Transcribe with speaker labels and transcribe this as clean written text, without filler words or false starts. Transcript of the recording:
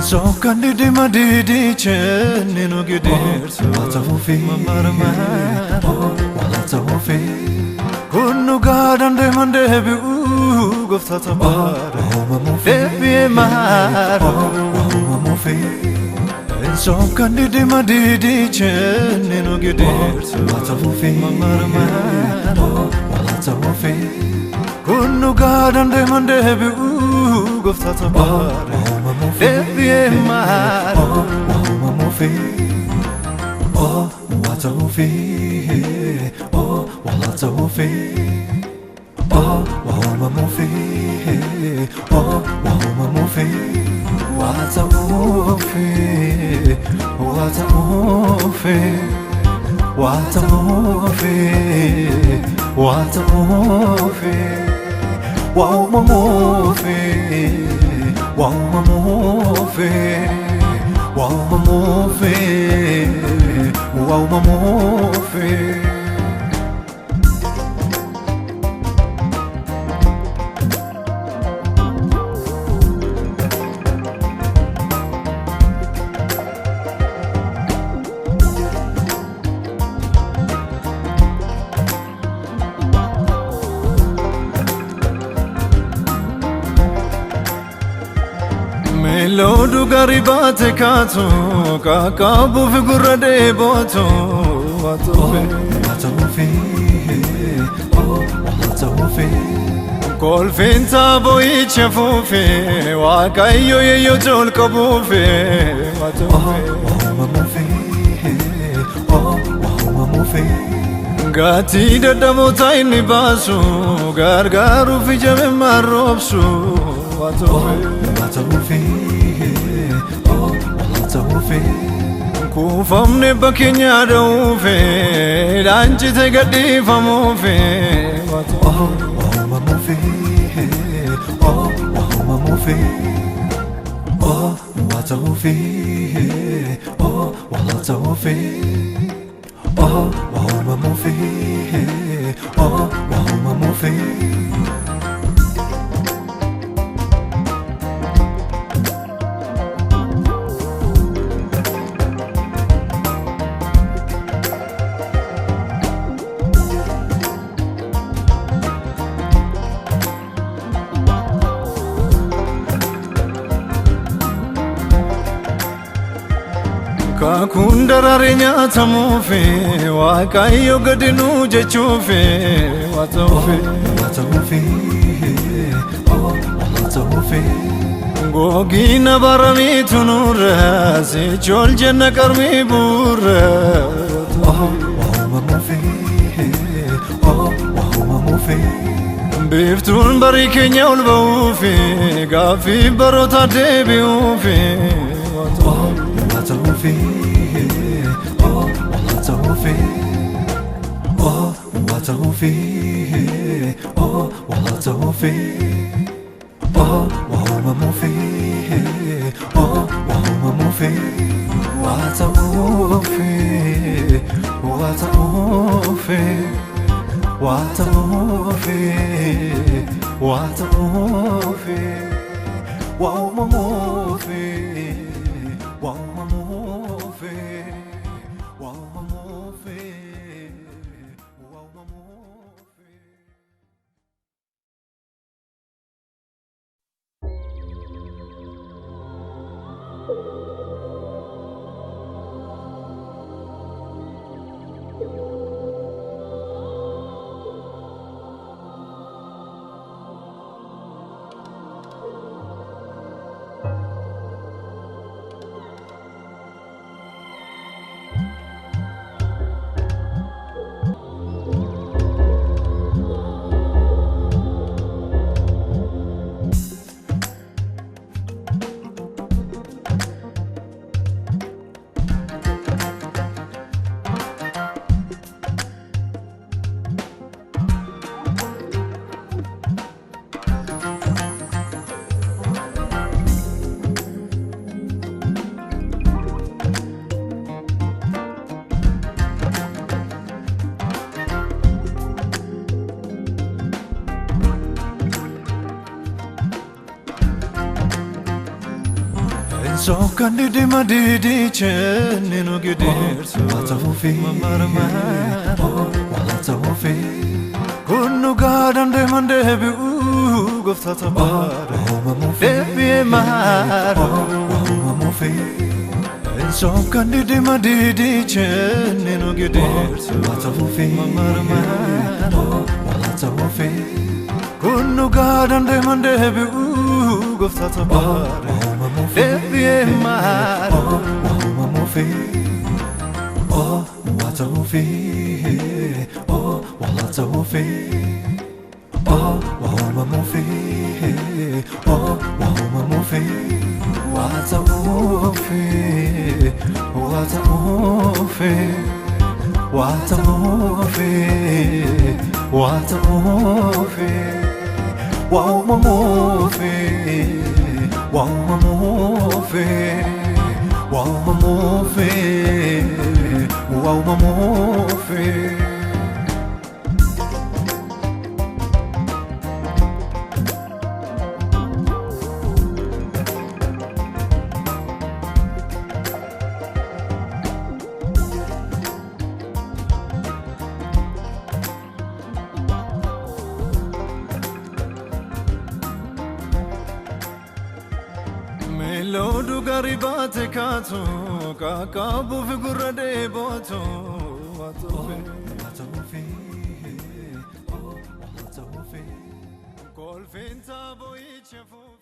Speaker 1: So candidi madidi cenni no giderso Watafufi mamarmar Walatafufi Kunnu gadande mandebi Gofta tabar Debi mar Mamufi So candidi madidi cenni no giderso Watafufi mamarmar Walatafufi Kunnu gadande mandebi Gofta tabar Debi mar Mamufi Oh Watafufi Oh Walatafufi Oh Mamufi Oh Mamufi Watafufi Watafufi Watafufi Watafufi Wow Mamufi Wow Mamufi Wow Mamufi Wow Mamufi Melodu garibate kato Kakabu figura de boto Watafufi Oh Watafufi Kol finta boi chafufi Wakayo yeyo jol kabufi Watafufi Oh Mamufi Gati dadamota inni basu Gargaru fi jame marobsu Watafufi Oh Watafufi Kufamne bakenya daufe Danchi te gadi famufi Oh Mamufi Oh Mamufi Oh Watafufi Oh Watafufi Oh Mamufi Oh Mamufi Kakundarare nyatamufi Wakayo gadinu jechufi Watafufi Oh Watafufi Gogina barami tunura Sichol jenna karmi burra Oh Mamufi Oh Mamufi Biftun bari kenya ulbaufi Gafi barota debi ufi Watafufi Oh Watafufi Oh Watafufi Oh Watafufi Oh Mamufi Oh Mamufi Watafufi Watafufi Watafufi Watafufi Wow Mamufi Wow Mamufi Wow Mamufi Wow Mamufi So can di ma di chen no gider so atafi marma wala tafi kunu gadan de mande bi u gofta tabar debi mar mo fe so can di ma di chen no gider so atafi marma wala tafi kunu gadan de mande bi u gofta tabar debi mar mo fe oh what a fe oh what a fe oh mo fe oh mo fe what a fe what a fe what a fe what a fe wow mo fe wow mo fe wow mo fe wow mo fe Melodu garibate kato kakabu figura de boto watofe kolfinta boiche fu